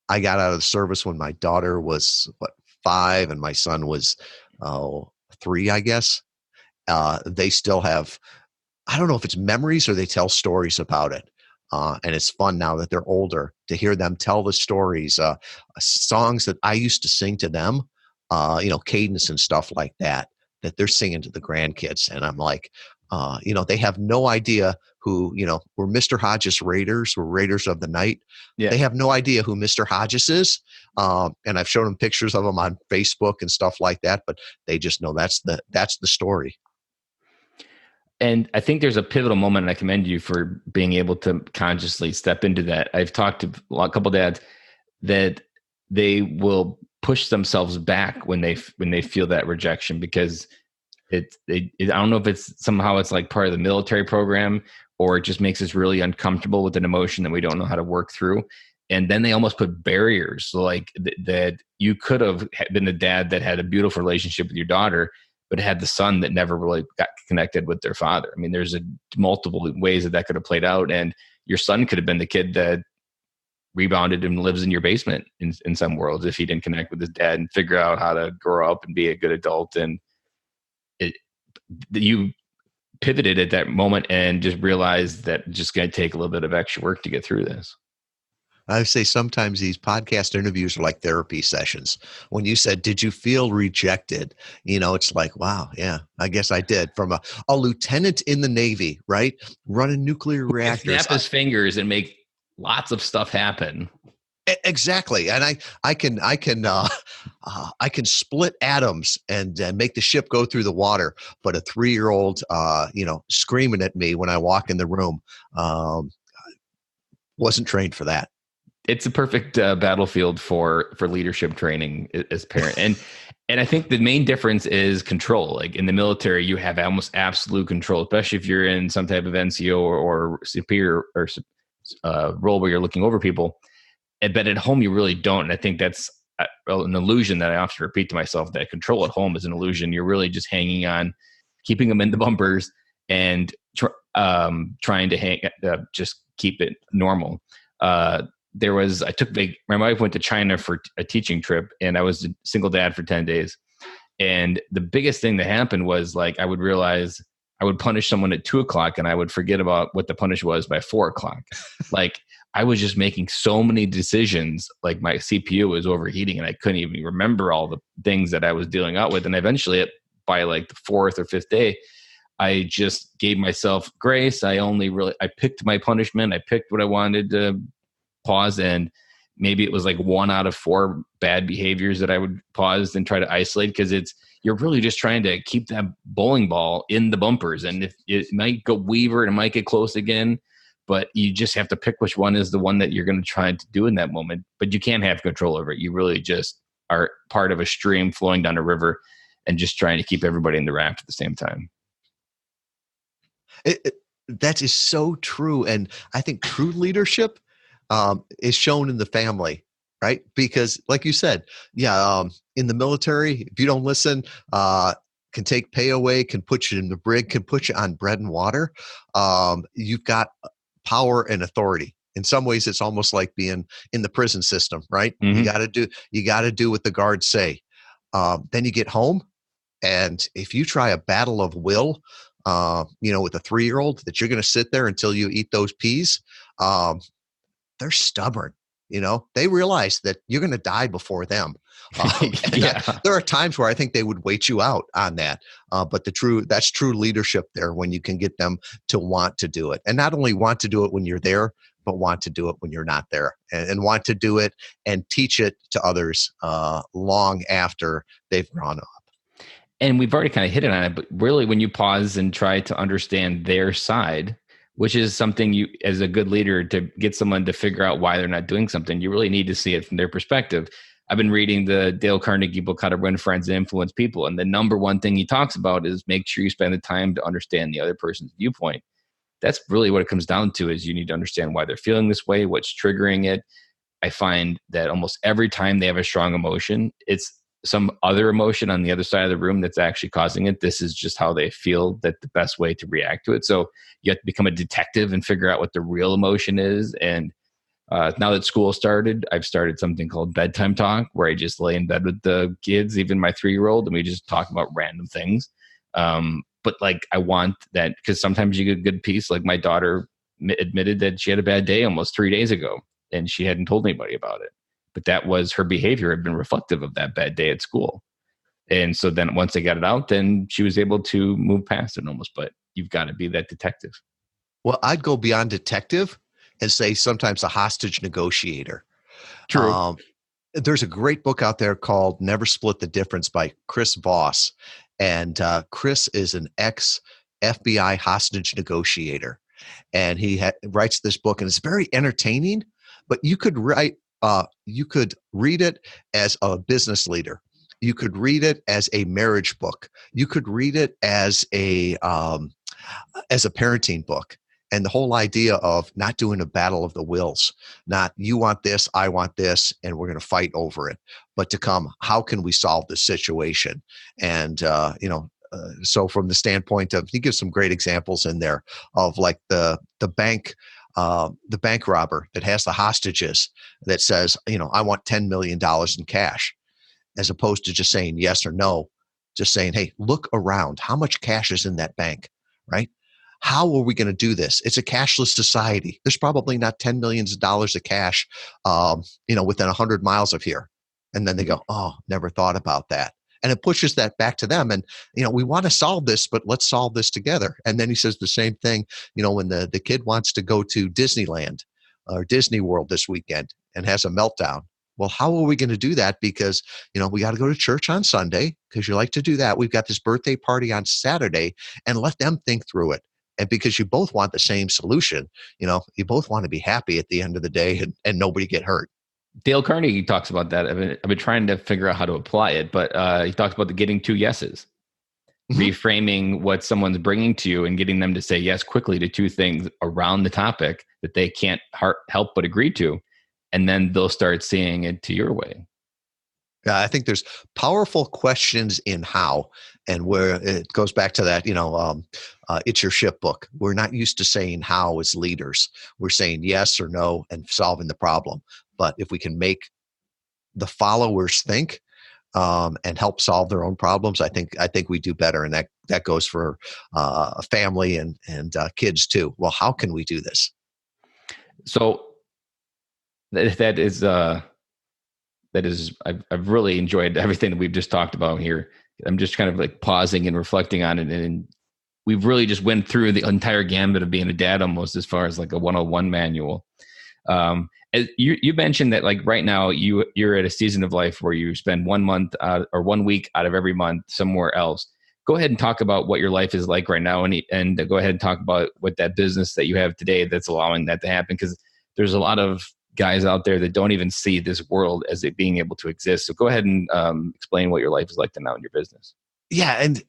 I got out of the service when my daughter was 5 and my son was 3, I guess. They still have, I don't know if it's memories or they tell stories about it. And it's fun now that they're older to hear them tell the stories, songs that I used to sing to them, cadence and stuff like that, that they're singing to the grandkids. And I'm like, they have no idea who, we're Mr. Hodges Raiders, we're Raiders of the Night. Yeah. They have no idea who Mr. Hodges is. And I've shown them pictures of him on Facebook and stuff like that, but they just know that's the story. And I think there's a pivotal moment, and I commend you for being able to consciously step into that. I've talked to a couple dads that they will push themselves back when they feel that rejection, because I don't know if it's somehow it's like part of the military program, or it just makes us really uncomfortable with an emotion that we don't know how to work through. And then they almost put barriers, so like that you could have been a dad that had a beautiful relationship with your daughter, but had the son that never really got connected with their father. I mean, there's multiple ways that could have played out, and your son could have been the kid that rebounded and lives in your basement in some worlds if he didn't connect with his dad and figure out how to grow up and be a good adult. And you pivoted at that moment and just realized that it's just going to take a little bit of extra work to get through this. I say sometimes these podcast interviews are like therapy sessions. When you said, did you feel rejected? It's like, wow, yeah, I guess I did. From a lieutenant in the Navy, right? Running nuclear reactors. Snap his fingers and make lots of stuff happen. Exactly. And I can split atoms and make the ship go through the water. But a 3-year-old, screaming at me when I walk in the room, wasn't trained for that. It's a perfect battlefield for leadership training as parent. And I think the main difference is control. Like in the military, you have almost absolute control, especially if you're in some type of NCO or superior or role where you're looking over people. But at home, you really don't. And I think that's an illusion that I often repeat to myself, that control at home is an illusion. You're really just hanging on, keeping them in the bumpers, and trying to just keep it normal. My wife went to China for a teaching trip, and I was a single dad for 10 days. And the biggest thing that happened was, like, I would realize I would punish someone at 2:00 and I would forget about what the punish was by 4:00. Like, I was just making so many decisions, like my CPU was overheating and I couldn't even remember all the things that I was dealing out with. And eventually by like the 4th or 5th day, I just gave myself grace. I picked my punishment. I picked what I wanted to pause, and maybe it was like 1 out of 4 bad behaviors that I would pause and try to isolate, because you're really just trying to keep that bowling ball in the bumpers. And if it might go weaver and it might get close again, but you just have to pick which one is the one that you're going to try to do in that moment. But you can't have control over it. You really just are part of a stream flowing down a river and just trying to keep everybody in the raft at the same time. That is so true. And I think true leadership is shown in the family, right? Because like you said, in the military, if you don't listen, can take pay away, can put you in the brig, can put you on bread and water. You've got power and authority. In some ways, it's almost like being in the prison system, right? Mm-hmm. You got to do what the guards say. Then you get home, and if you try a battle of will, with a 3-year-old, that you're going to sit there until you eat those peas, they're stubborn. They realize that you're going to die before them. There are times where I think they would wait you out on that. But that's true leadership there, when you can get them to want to do it, and not only want to do it when you're there, but want to do it when you're not there, and want to do it and teach it to others long after they've grown up. And we've already kind of hit it on it, but really when you pause and try to understand their side, which is something you, as a good leader, to get someone to figure out why they're not doing something, you really need to see it from their perspective. I've been reading the Dale Carnegie book, How to Win Friends and Influence People. And the number one thing he talks about is make sure you spend the time to understand the other person's viewpoint. That's really what it comes down to, is you need to understand why they're feeling this way, what's triggering it. I find that almost every time they have a strong emotion, it's some other emotion on the other side of the room that's actually causing it. This is just how they feel that the best way to react to it. So you have to become a detective and figure out what the real emotion is. And now that school started, I've started something called bedtime talk, where I just lay in bed with the kids, even my 3-year-old, and we just talk about random things. But like, I want that, because sometimes you get a good piece. Like my daughter admitted that she had a bad day almost 3 days ago, and she hadn't told anybody about it. But that was, her behavior had been reflective of that bad day at school. And so then once they got it out, then she was able to move past it almost. But you've got to be that detective. Well, I'd go beyond detective and say sometimes a hostage negotiator. True. There's a great book out there called Never Split the Difference by Chris Voss. And Chris is an ex-FBI hostage negotiator. And he writes this book, and it's very entertaining, but you could read it as a business leader. You could read it as a marriage book. You could read it as a parenting book. And the whole idea of not doing a battle of the wills, not you want this, I want this, and we're going to fight over it, but to come, how can we solve this situation? And, so from the standpoint of, he gives some great examples in there of like the bank robber that has the hostages that says, I want $10 million in cash, as opposed to just saying yes or no, just saying, hey, look around, how much cash is in that bank, right? How are we going to do this? It's a cashless society. There's probably not $10 million of cash, within 100 miles of here. And then they go, oh, never thought about that. And it pushes that back to them. And, we want to solve this, but let's solve this together. And then he says the same thing, when the kid wants to go to Disneyland or Disney World this weekend and has a meltdown. Well, how are we going to do that? Because, we got to go to church on Sunday because you like to do that. We've got this birthday party on Saturday, and let them think through it. And because you both want the same solution, you both want to be happy at the end of the day and nobody get hurt. Dale Carnegie talks about that. I've been trying to figure out how to apply it, but he talks about the getting 2 yeses, reframing what someone's bringing to you and getting them to say yes quickly to 2 things around the topic that they can't help but agree to. And then they'll start seeing it to your way. Yeah, I think there's powerful questions in how, and where it goes back to that, it's your ship book. We're not used to saying how as leaders. We're saying yes or no and solving the problem. But if we can make the followers think and help solve their own problems, I think we do better. And that goes for a family and kids too. Well, how can we do this? So that is I've really enjoyed everything that we've just talked about here. I'm just kind of like pausing and reflecting on it, and we've really just went through the entire gambit of being a dad almost, as far as like a 101 manual. And You mentioned that like right now you're at a season of life where you spend 1 month or 1 week out of every month somewhere else. Go ahead and talk about what your life is like right now, and go ahead and talk about what that business that you have today that's allowing that to happen. Because there's a lot of guys out there that don't even see this world as it being able to exist. So go ahead and explain what your life is like now in your business. Yeah, and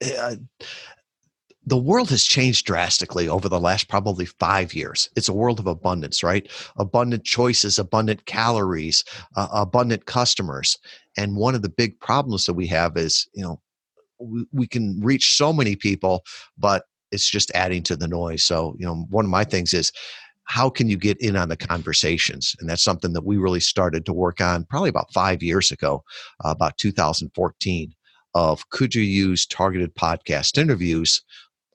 the world has changed drastically over the last probably 5 years. It's a world of abundance, right? Abundant choices, abundant calories, abundant customers. And one of the big problems that we have is, we can reach so many people, but it's just adding to the noise. So, one of my things is, how can you get in on the conversations? And that's something that we really started to work on probably about 5 years ago, about 2014, of could you use targeted podcast interviews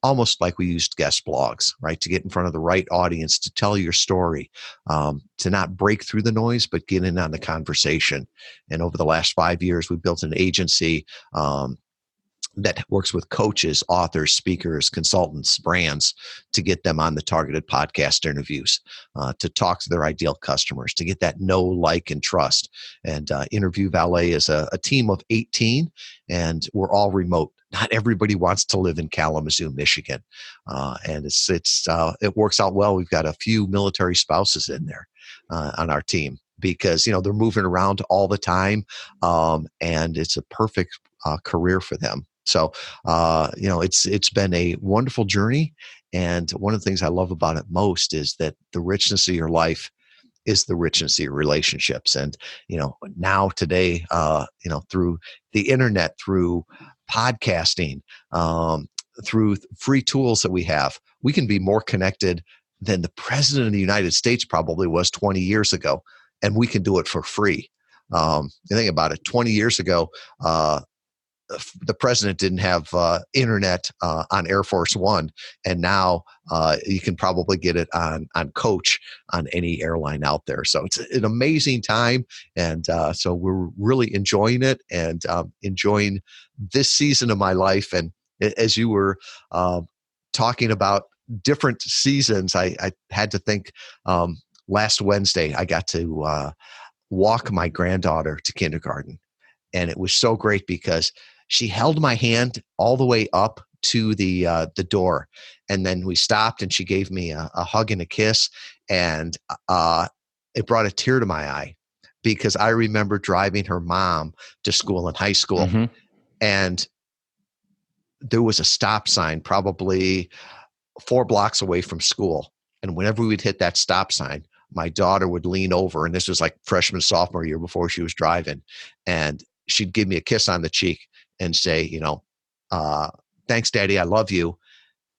almost like we used guest blogs, right? To get in front of the right audience, to tell your story, to not break through the noise, but get in on the conversation. And over the last 5 years, we built an agency that works with coaches, authors, speakers, consultants, brands to get them on the targeted podcast interviews, to talk to their ideal customers, to get that know, like, and trust. And Interview Valet is a team of 18, and we're all remote. Not everybody wants to live in Kalamazoo, Michigan, and it works out well. We've got a few military spouses in there on our team because they're moving around all the time, and it's a perfect career for them. So, it's been a wonderful journey. And one of the things I love about it most is that the richness of your life is the richness of your relationships. And, now today, through the internet, through podcasting, through free tools that we have, we can be more connected than the president of the United States probably was 20 years ago. And we can do it for free. You think about it, 20 years ago, the president didn't have internet on Air Force One, and now you can probably get it on Coach on any airline out there. So it's an amazing time, and so we're really enjoying it and enjoying this season of my life. And as you were talking about different seasons, I had to think. Last Wednesday, I got to walk my granddaughter to kindergarten, and it was so great because she held my hand all the way up to the door, and then we stopped, and she gave me a hug and a kiss, and it brought a tear to my eye because I remember driving her mom to school in high school, Mm-hmm. and there was a stop sign probably 4 blocks away from school, and whenever we'd hit that stop sign, my daughter would lean over, and this was like freshman, sophomore year before she was driving, and she'd give me a kiss on the cheek and say, thanks, Daddy, I love you,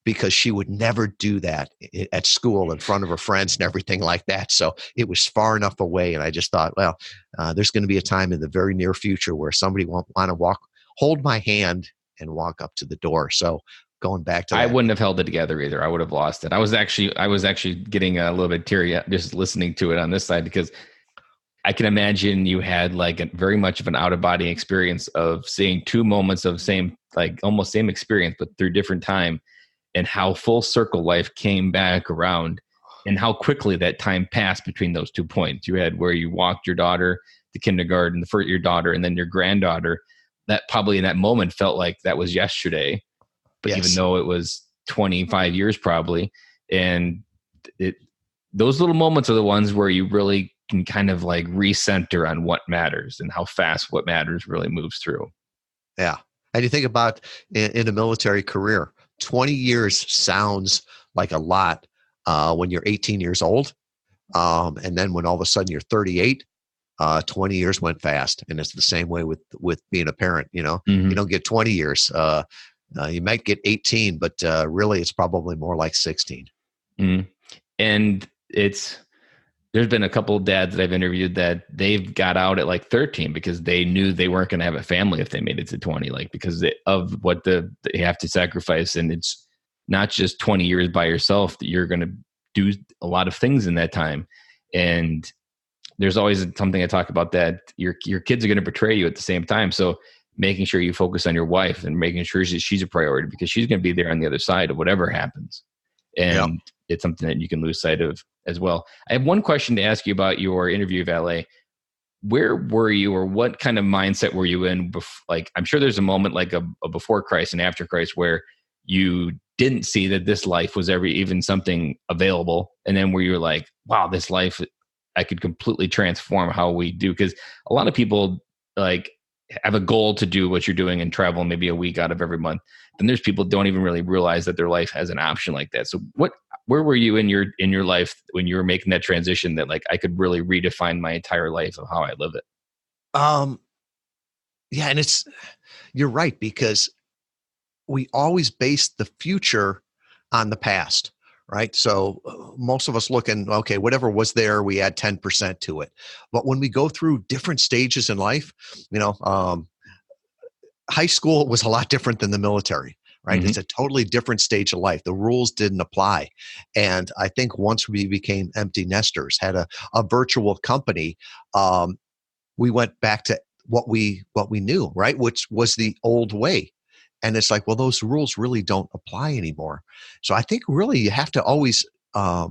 because she would never do that at school in front of her friends and everything like that. So it was far enough away. And I just thought, well, there's going to be a time in the very near future where somebody won't want to hold my hand and walk up to the door. So going back to that. I wouldn't have held it together either. I would have lost it. I was actually getting a little bit teary just listening to it on this side, because I can imagine you had like very much of an out of body experience of seeing 2 moments of almost same experience, but through different time, and how full circle life came back around and how quickly that time passed between those 2 points. You had where you walked your daughter to kindergarten, your daughter, and then your granddaughter. That probably in that moment felt like that was yesterday, but Yes. even though it was 25 years probably, and those little moments are the ones where you really can kind of like recenter on what matters and how fast what matters really moves through. Yeah. And you think about in a military career, 20 years sounds like a lot when you're 18 years old. And then when all of a sudden you're 38, 20 years went fast. And it's the same way with being a parent. Mm-hmm. You don't get 20 years. You might get 18, but really it's probably more like 16. Mm-hmm. And there's been a couple of dads that I've interviewed that they've got out at like 13 because they knew they weren't going to have a family if they made it to 20, because of what they have to sacrifice. And it's not just 20 years by yourself, that you're going to do a lot of things in that time. And there's always something I talk about, that your kids are going to betray you at the same time. So making sure you focus on your wife and making sure she's a priority, because she's going to be there on the other side of whatever happens. Yeah. and it's something that you can lose sight of as well. I have one question to ask you about your interview valet. Where were you, or what kind of mindset were you in? Like, I'm sure there's a moment like a before Christ and after Christ where you didn't see that this life was ever even something available, and then where you're like, wow, this life, I could completely transform how we do. Because a lot of people like have a goal to do what you're doing and travel maybe a week out of every month. Then there's people don't even really realize that their life has an option like that. So where were you in your life when you were making that transition that like I could really redefine my entire life of how I live it? Um, yeah, and you're right, because we always base the future on the past, right? So most of us looking, okay, whatever was there, we add 10% to it. But when we go through different stages in life, you know, high school was a lot different than the military, right? It's Mm-hmm. a totally different stage of life. The rules didn't apply. And I think once we became empty nesters, had a virtual company, we went back to what we knew, right? Which was the old way. And it's like, well, those rules really don't apply anymore. So I think really you have to always have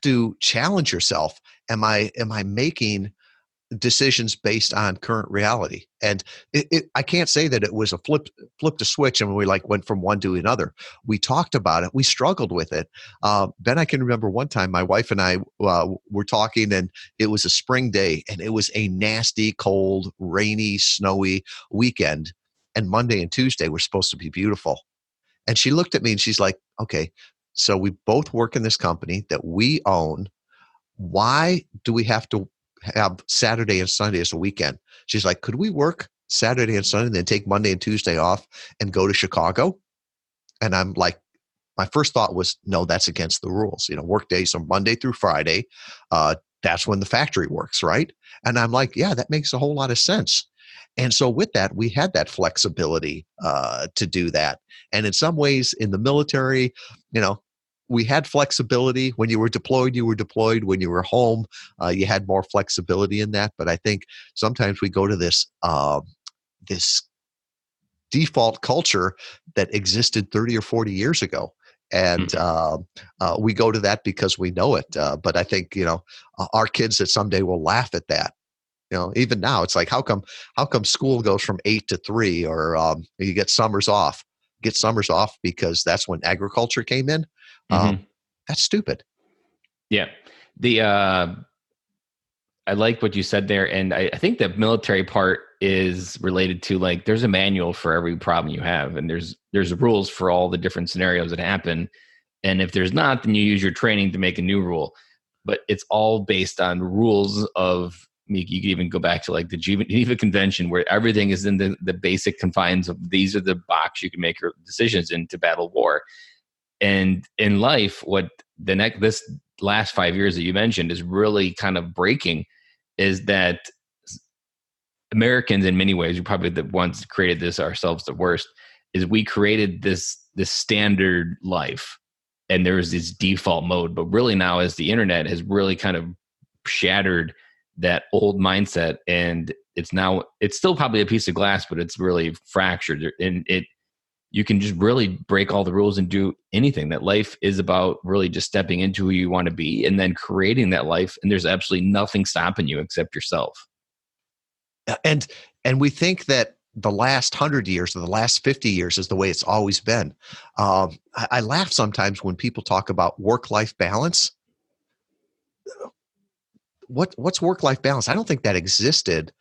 to challenge yourself. Am I making decisions based on current reality? And I can't say that it was a flipped a switch and we like went from one to another. We talked about it. We struggled with it. Then I can remember one time my wife and I were talking, and it was a spring day, and it was a nasty, cold, rainy, snowy weekend. And Monday and Tuesday were supposed to be beautiful. And she looked at me and she's like, okay, so we both work in this company that we own. Why do we have to have Saturday and Sunday as a weekend? She's like, could we work Saturday and Sunday and then take Monday and Tuesday off and go to Chicago? And I'm like, my first thought was, no, that's against the rules. Work days are Monday through Friday. That's when the factory works, right? And I'm like, yeah, that makes a whole lot of sense. And so with that, we had that flexibility to do that. And in some ways, in the military, you know, we had flexibility. When you were deployed, you were deployed. When you were home, you had more flexibility in that. But I think sometimes we go to this default culture that existed 30 or 40 years ago. And Mm-hmm. we go to that because we know it. But I think, our kids that someday will laugh at that. Even now, it's like, how come school goes from 8 to 3, or you get summers off? Get summers off because that's when agriculture came in. Mm-hmm. That's stupid. Yeah. The I like what you said there, and I think the military part is related to like there's a manual for every problem you have, and there's rules for all the different scenarios that happen. And if there's not, then you use your training to make a new rule. But it's all based on rules of you can even go back to like the Geneva Convention, where everything is in the basic confines of these are the box you can make your decisions in to battle war. And in life, what this last 5 years that you mentioned is really kind of breaking is that Americans, in many ways, we're probably the ones that created this ourselves the worst, is we created this standard life. And there was this default mode. But really now, as the internet has really kind of shattered that old mindset, and it's still probably a piece of glass, but it's really fractured. And you can just really break all the rules and do anything. That life is about really just stepping into who you want to be and then creating that life. And there's absolutely nothing stopping you except yourself. And we think that the last 100 years or the last 50 years is the way it's always been. I laugh sometimes when people talk about work-life balance. What's work-life balance? I don't think that existed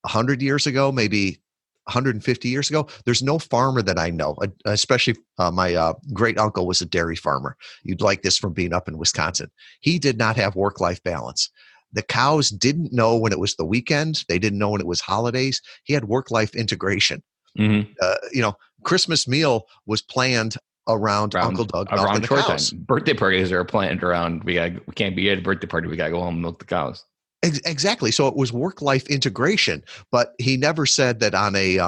100 years ago, maybe 150 years ago. There's no farmer that I know, especially my great uncle was a dairy farmer. You'd like this from being up in Wisconsin. He did not have work-life balance. The cows didn't know when it was the weekend. They didn't know when it was holidays. He had work-life integration. Mm-hmm. Christmas meal was planned around Uncle Doug milking Around the chore cows. time. Birthday parties are planned around. We can't be at a birthday party. We gotta go home and milk the cows. Exactly. So it was work-life integration, but he never said that on a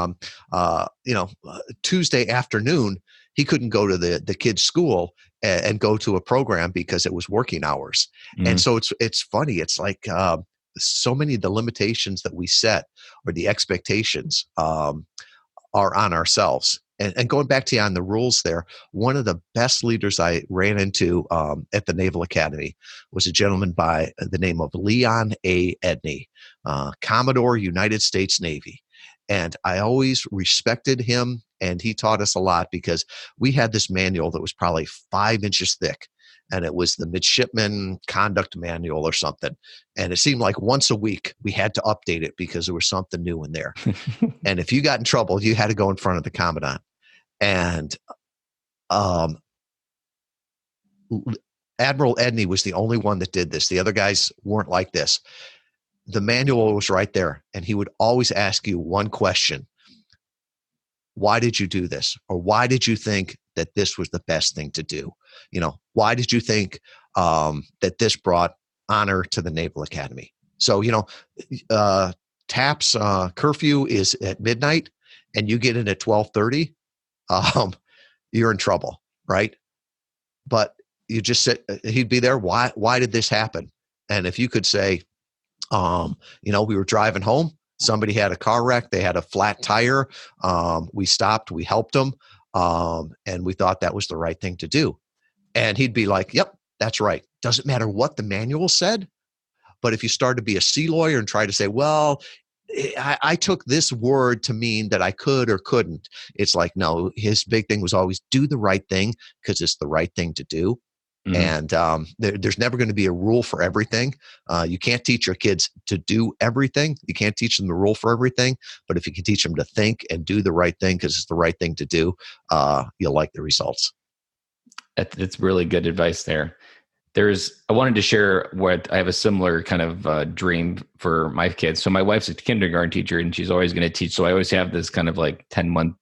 Tuesday afternoon he couldn't go to the kids' school and go to a program because it was working hours. And Mm-hmm. so it's funny. It's like so many of the limitations that we set or the expectations are on ourselves. And going back to you on the rules there, one of the best leaders I ran into at the Naval Academy was a gentleman by the name of Leon A. Edney, Commodore, United States Navy. And I always respected him, and he taught us a lot because we had this manual that was probably 5 inches thick, and it was the Midshipman Conduct Manual or something. And it seemed like once a week we had to update it because there was something new in there. And if you got in trouble, you had to go in front of the commandant. And Admiral Edney was the only one that did this. The other guys weren't like this. The manual was right there, and he would always ask you one question. Why did you do this? Or why did you think that this was the best thing to do? Why did you think that this brought honor to the Naval Academy? So, TAPS curfew is at midnight, and you get in at 12:30, you're in trouble, right? But you just said he'd be there. Why did this happen? And if you could say, we were driving home, somebody had a car wreck, they had a flat tire, we stopped, we helped them, and we thought that was the right thing to do. And he'd be like, yep, that's right. Doesn't matter what the manual said. But if you start to be a sea lawyer and try to say, well, I took this word to mean that I could or couldn't, it's like, no, his big thing was always do the right thing because it's the right thing to do. Mm-hmm. And there's never going to be a rule for everything. You can't teach your kids to do everything. You can't teach them the rule for everything. But if you can teach them to think and do the right thing because it's the right thing to do, you'll like the results. That's really good advice there. I wanted to share what I have a similar kind of dream for my kids. So my wife's a kindergarten teacher and she's always going to teach. So I always have this kind of like 10-month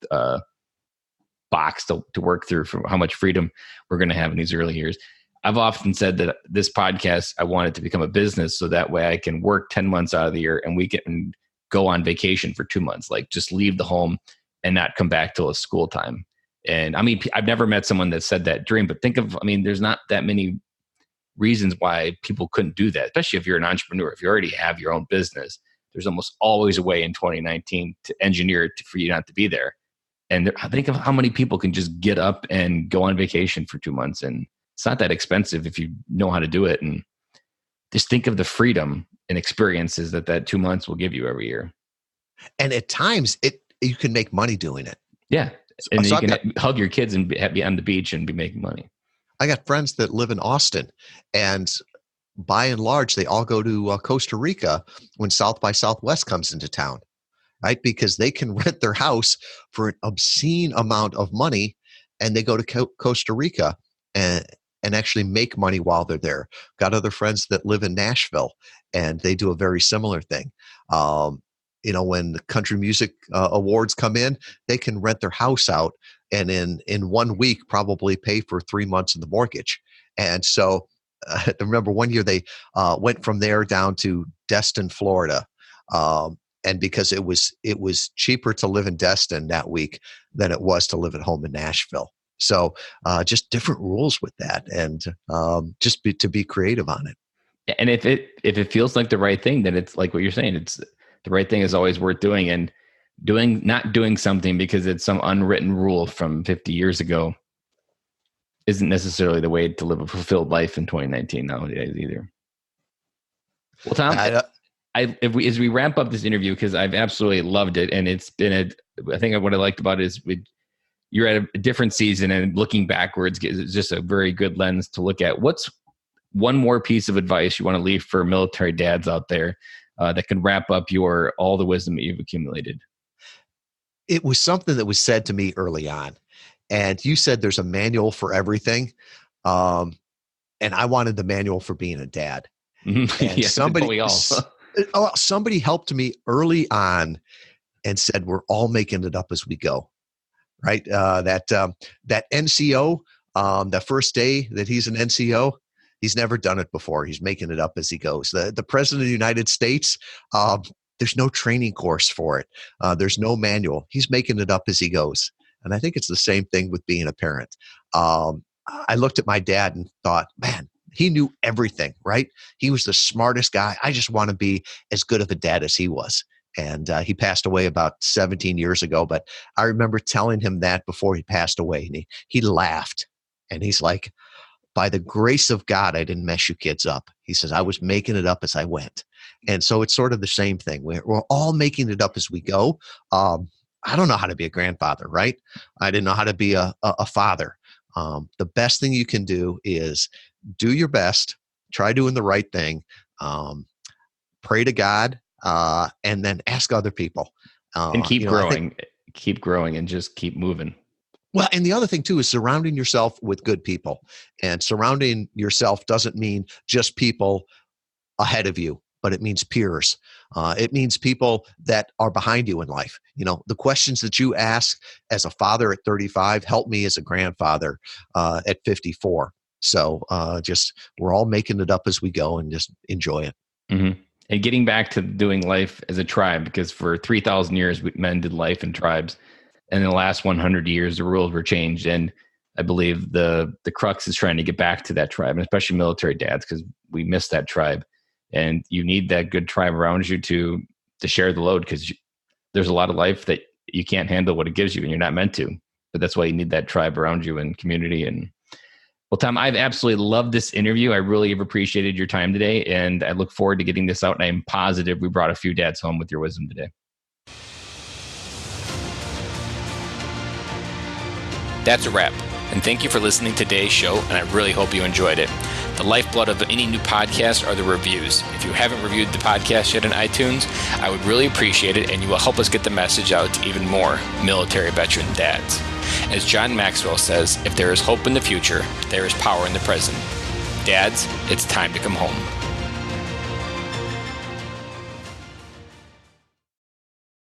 box to work through for how much freedom we're going to have in these early years. I've often said that this podcast, I want it to become a business so that way I can work 10 months out of the year and we can go on vacation for 2 months, like just leave the home and not come back till it's school time. And I mean, I've never met someone that said that dream, but there's not that many reasons why people couldn't do that, especially if you're an entrepreneur. If you already have your own business, there's almost always a way in 2019 to engineer it for you not to be there. And think of how many people can just get up and go on vacation for 2 months. And it's not that expensive if you know how to do it. And just think of the freedom and experiences that 2 months will give you every year. And at times you can make money doing it. Yeah. And you can hug your kids and be on the beach and be making money. I got friends that live in Austin, and by and large, they all go to Costa Rica when South by Southwest comes into town, right? Because they can rent their house for an obscene amount of money, and they go to Costa Rica and actually make money while they're there. Got other friends that live in Nashville, and they do a very similar thing. When the country music awards come in, they can rent their house out and in 1 week probably pay for 3 months of the mortgage. And so I remember one year they went from there down to Destin, Florida. And because it was cheaper to live in Destin that week than it was to live at home in Nashville. So just different rules with that, and to be creative on it. And if it feels like the right thing, then it's like what you're saying. It's the right thing is always worth doing, and not doing something because it's some unwritten rule from 50 years ago isn't necessarily the way to live a fulfilled life in 2019 nowadays either. Well, Tom, as we wrap up this interview, because I've absolutely loved it, and it's been I think what I liked about it is you're at a different season, and looking backwards is just a very good lens to look at. What's one more piece of advice you want to leave for military dads out there that can wrap up all the wisdom that you've accumulated? It was something that was said to me early on. And you said there's a manual for everything. And I wanted the manual for being a dad. Mm-hmm. And somebody helped me early on and said, we're all making it up as we go. Right? That NCO, the first day that he's an NCO, he's never done it before. He's making it up as he goes. The President of the United States, there's no training course for it. There's no manual. He's making it up as he goes. And I think it's the same thing with being a parent. I looked at my dad and thought, man, he knew everything, right? He was the smartest guy. I just want to be as good of a dad as he was. And he passed away about 17 years ago. But I remember telling him that before he passed away, and he laughed. And he's like, by the grace of God, I didn't mess you kids up. He says, I was making it up as I went. And so it's sort of the same thing. We're all making it up as we go. I don't know how to be a grandfather, right? I didn't know how to be a father. The best thing you can do is do your best, try doing the right thing, pray to God, and then ask other people. And keep growing, and just keep moving. Well, and the other thing too is surrounding yourself with good people. And surrounding yourself doesn't mean just people ahead of you, but it means peers. It means people that are behind you in life. The questions that you ask as a father at 35 help me as a grandfather at 54. So we're all making it up as we go, and just enjoy it. Mm-hmm. And getting back to doing life as a tribe, because for 3,000 years, men did life in tribes. And in the last 100 years, the rules were changed. And I believe the crux is trying to get back to that tribe, and especially military dads, because we miss that tribe. And you need that good tribe around you to share the load, because there's a lot of life that you can't handle what it gives you, and you're not meant to. But that's why you need that tribe around you and community. And well, Tom, I've absolutely loved this interview. I really have appreciated your time today, and I look forward to getting this out. And I'm positive we brought a few dads home with your wisdom today. That's a wrap. And thank you for listening to today's show, and I really hope you enjoyed it. The lifeblood of any new podcast are the reviews. If you haven't reviewed the podcast yet on iTunes, I would really appreciate it, and you will help us get the message out to even more military veteran dads. As John Maxwell says, if there is hope in the future, there is power in the present. Dads, it's time to come home.